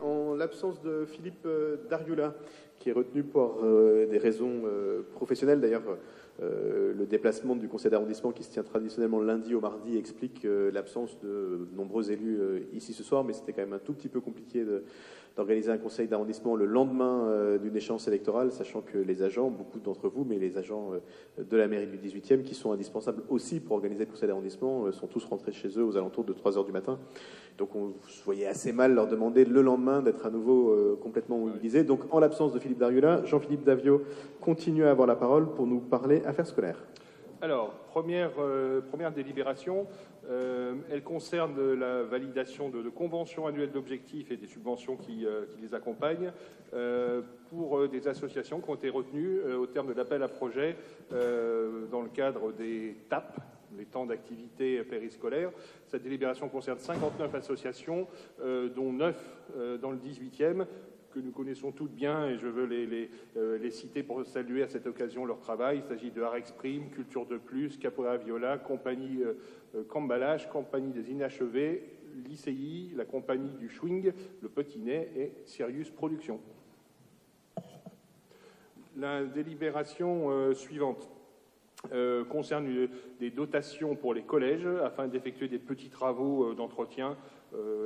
en l'absence de Philippe Dariula, qui est retenu pour des raisons professionnelles. D'ailleurs, le déplacement du conseil d'arrondissement qui se tient traditionnellement lundi au mardi explique l'absence de nombreux élus ici ce soir, mais c'était quand même un tout petit peu compliqué d'organiser un conseil d'arrondissement le lendemain d'une échéance électorale, sachant que les agents, beaucoup d'entre vous, mais les agents de la mairie du 18e, qui sont indispensables aussi pour organiser le conseil d'arrondissement, sont tous rentrés chez eux aux alentours de 3 heures du matin. Donc on se voyait assez mal leur demander le lendemain d'être à nouveau complètement mobilisés. Donc en l'absence de Philippe Dariula, Jean-Philippe Davio continue à avoir la parole pour nous parler affaires scolaires. Alors, première délibération, elle concerne la validation de conventions annuelles d'objectifs et des subventions qui les accompagnent pour des associations qui ont été retenues au terme de l'appel à projet dans le cadre des TAP, les temps d'activité périscolaire. Cette délibération concerne 59 associations, dont 9 dans le 18e, que nous connaissons toutes bien, et je veux les citer pour saluer à cette occasion leur travail. Il s'agit de Art Exprime, Culture de Plus, Capoeira Viola, Compagnie Cambalage, Compagnie des Inachevés, l'ICI, la Compagnie du Schwing, Le Petit Nez et Sirius Productions. La délibération suivante concerne des dotations pour les collèges afin d'effectuer des petits travaux d'entretien,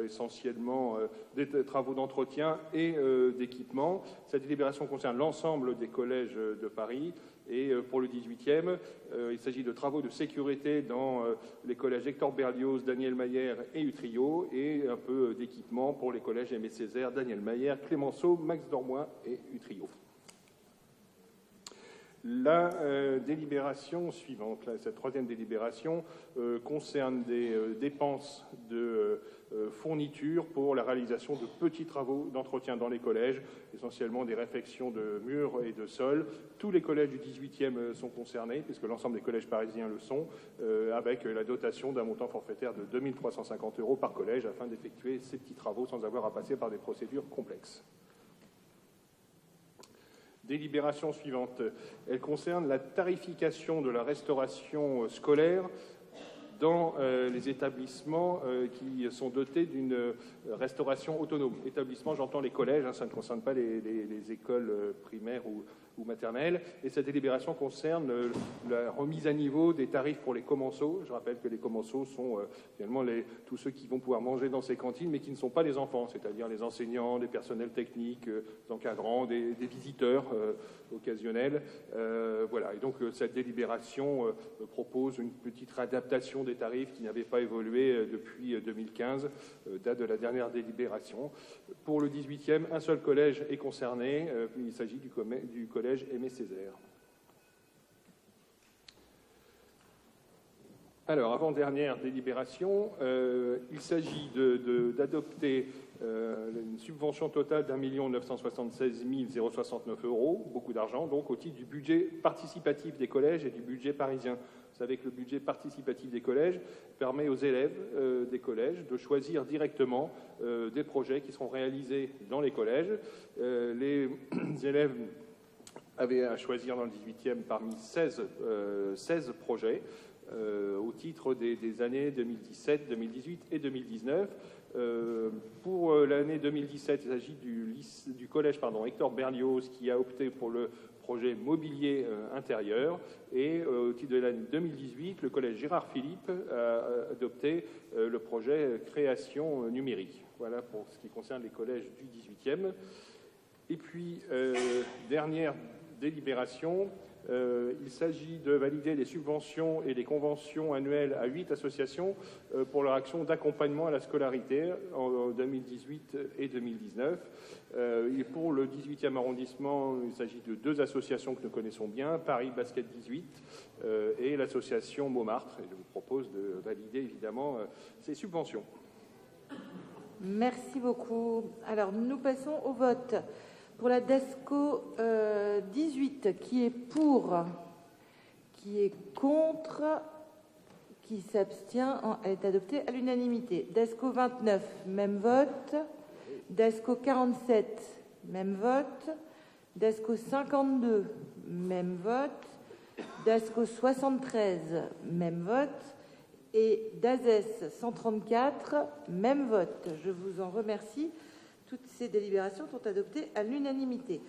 essentiellement des travaux d'entretien et d'équipement. Cette délibération concerne l'ensemble des collèges de Paris et pour le 18e, il s'agit de travaux de sécurité dans les collèges Hector Berlioz, Daniel Mayer et Utrio et un peu d'équipement pour les collèges Aimé Césaire, Daniel Mayer, Clémenceau, Max Dormois et Utrio. La délibération suivante, cette troisième délibération, concerne des dépenses de fournitures pour la réalisation de petits travaux d'entretien dans les collèges, essentiellement des réfections de murs et de sols. Tous les collèges du 18e sont concernés, puisque l'ensemble des collèges parisiens le sont, avec la dotation d'un montant forfaitaire de 2 350 € par collège, afin d'effectuer ces petits travaux sans avoir à passer par des procédures complexes. Délibération suivante, elle concerne la tarification de la restauration scolaire dans les établissements qui sont dotés d'une restauration autonome. Établissements, j'entends les collèges, ça ne concerne pas les écoles primaires ou maternelles. Et cette délibération concerne la remise à niveau des tarifs pour les commensaux. Je rappelle que les commensaux sont finalement tous ceux qui vont pouvoir manger dans ces cantines, mais qui ne sont pas les enfants, c'est-à-dire les enseignants, les personnels techniques, les encadrants, des visiteurs occasionnels. Voilà. Et donc cette délibération propose une petite réadaptation des tarifs qui n'avaient pas évolué depuis 2015, date de la dernière délibération. Pour le 18e, un seul collège est concerné. Il s'agit du collège Aimé Césaire. Alors, avant-dernière délibération, il s'agit d'adopter une subvention totale d'1 976 069 €, beaucoup d'argent, donc au titre du budget participatif des collèges et du budget parisien. Vous savez que le budget participatif des collèges permet aux élèves des collèges de choisir directement des projets qui seront réalisés dans les collèges. Les élèves avaient à choisir dans le 18e parmi 16 projets au titre des années 2017, 2018 et 2019. Pour l'année 2017, il s'agit du collège Hector Berlioz qui a opté pour le projet mobilier intérieur, et au titre de l'année 2018, le collège Gérard Philippe a adopté le projet création numérique. Voilà pour ce qui concerne les collèges du 18e. Et puis, dernière délibération, il s'agit de valider les subventions et les conventions annuelles à 8 associations pour leur action d'accompagnement à la scolarité en 2018 et 2019. Et pour le 18e arrondissement, il s'agit de 2 associations que nous connaissons bien, Paris Basket 18 et l'association Montmartre. Et je vous propose de valider évidemment ces subventions. Merci beaucoup. Alors, nous passons au vote. Pour la DESCO 18, qui est pour, qui est contre, qui s'abstient, elle est adoptée à l'unanimité. DESCO 29, même vote. DESCO 47, même vote. DESCO 52, même vote. DESCO 73, même vote. Et DAZES 134, même vote. Je vous en remercie Toutes ces délibérations sont adoptées à l'unanimité.